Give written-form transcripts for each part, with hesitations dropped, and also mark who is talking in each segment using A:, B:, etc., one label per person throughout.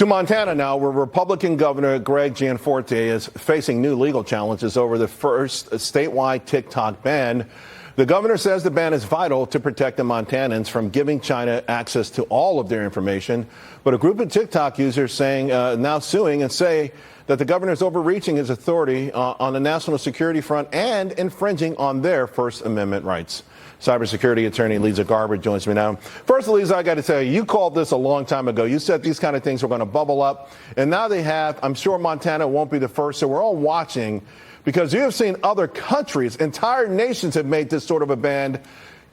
A: To Montana now, where Republican Governor Greg Gianforte is facing new legal challenges over the first statewide TikTok ban. The governor says the ban is vital to protect the Montanans from giving China access to all of their information. But a group of TikTok users now suing and say that the governor is overreaching his authority on the national security front and infringing on their First Amendment rights. Cybersecurity attorney Leeza Garber joins me now. First, Leeza, I got to tell you, you called this a long time ago. You said these kind of things were going to bubble up, and now they have. I'm sure Montana won't be the first, so we're all watching because you have seen other countries, entire nations have made this sort of a ban.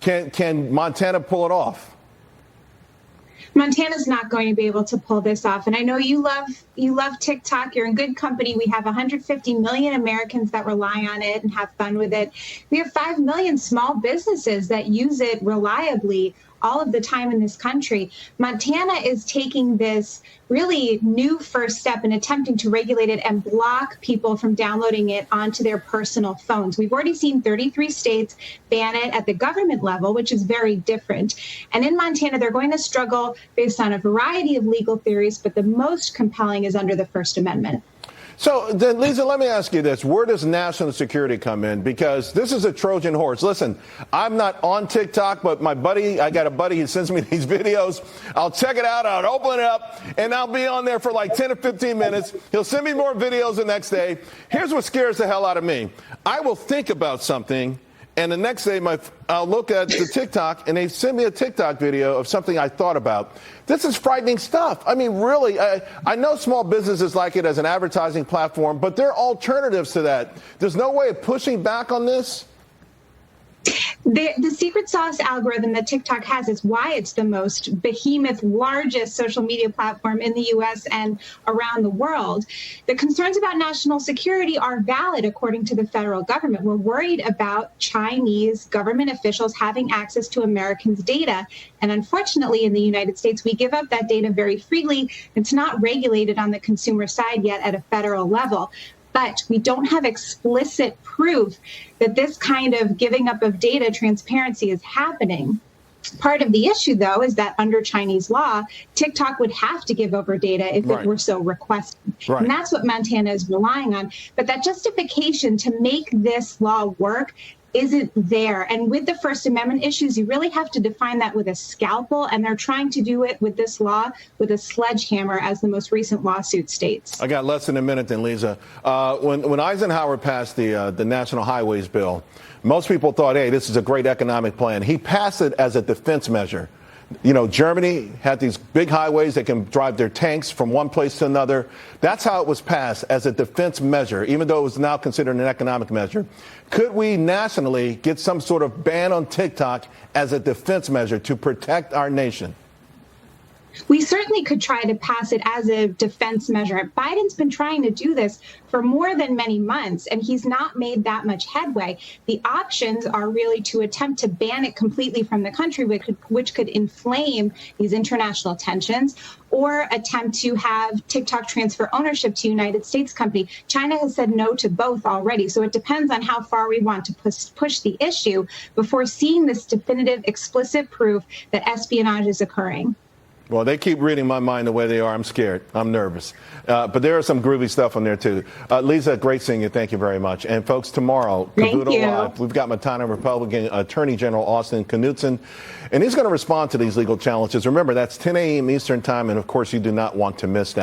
A: Can Montana pull it off?
B: Montana's not going to be able to pull this off. And I know you love TikTok. You're in good company. We have 150 million Americans that rely on it and have fun with it. We have 5 million small businesses that use it reliably all of the time in this country. Montana is taking this really new first step in attempting to regulate it and block people from downloading it onto their personal phones. We've already seen 33 states ban it at the government level, which is very different. And in Montana, they're going to struggle based on a variety of legal theories, but the most compelling is under the First Amendment.
A: So then, Leeza, let me ask you this. Where does national security come in? Because this is a Trojan horse. Listen, I'm not on TikTok, but I got a buddy, he sends me these videos. I'll check it out, I'll open it up, and I'll be on there for like 10 or 15 minutes. He'll send me more videos the next day. Here's what scares the hell out of me. I will think about something, and the next day I'll look at the TikTok, and they send me a TikTok video of something I thought about. This is frightening stuff. I mean, really, I know small businesses like it as an advertising platform, but there are alternatives to that. There's no way of pushing back on this?
B: The secret sauce algorithm that TikTok has is why it's the most behemoth, largest social media platform in the U.S. and around the world. The concerns about national security are valid, according to the federal government. We're worried about Chinese government officials having access to Americans' data. And unfortunately, in the United States, we give up that data very freely. It's not regulated on the consumer side yet at a federal level. But we don't have explicit proof that this kind of giving up of data transparency is happening. Part of the issue, though, is that under Chinese law, TikTok would have to give over data if it were so requested. Right. And that's what Montana is relying on. But that justification to make this law work isn't there. And with the First Amendment issues, you really have to define that with a scalpel. And they're trying to do it with this law with a sledgehammer, as the most recent lawsuit states.
A: I got less than a minute then, Leeza. When Eisenhower passed the National Highways Bill, most people thought, hey, this is a great economic plan. He passed it as a defense measure. You know, Germany had these big highways that can drive their tanks from one place to another. That's how it was passed, as a defense measure, even though it was now considered an economic measure. Could we nationally get some sort of ban on TikTok as a defense measure to protect our nation?
B: We certainly could try to pass it as a defense measure. Biden's been trying to do this for more than many months, and he's not made that much headway. The options are really to attempt to ban it completely from the country, which could inflame these international tensions, or attempt to have TikTok transfer ownership to United States company. China has said no to both already, so it depends on how far we want to push the issue before seeing this definitive, explicit proof that espionage is occurring.
A: Well, they keep reading my mind the way they are. I'm scared. I'm nervous. But there is some groovy stuff on there, too. Leeza, great seeing you. Thank you very much. And, folks, tomorrow, Cavuto Live, we've got Montana Republican Attorney General Austin Knudsen, and he's going to respond to these legal challenges. Remember, that's 10 a.m. Eastern Time, and, of course, you do not want to miss that.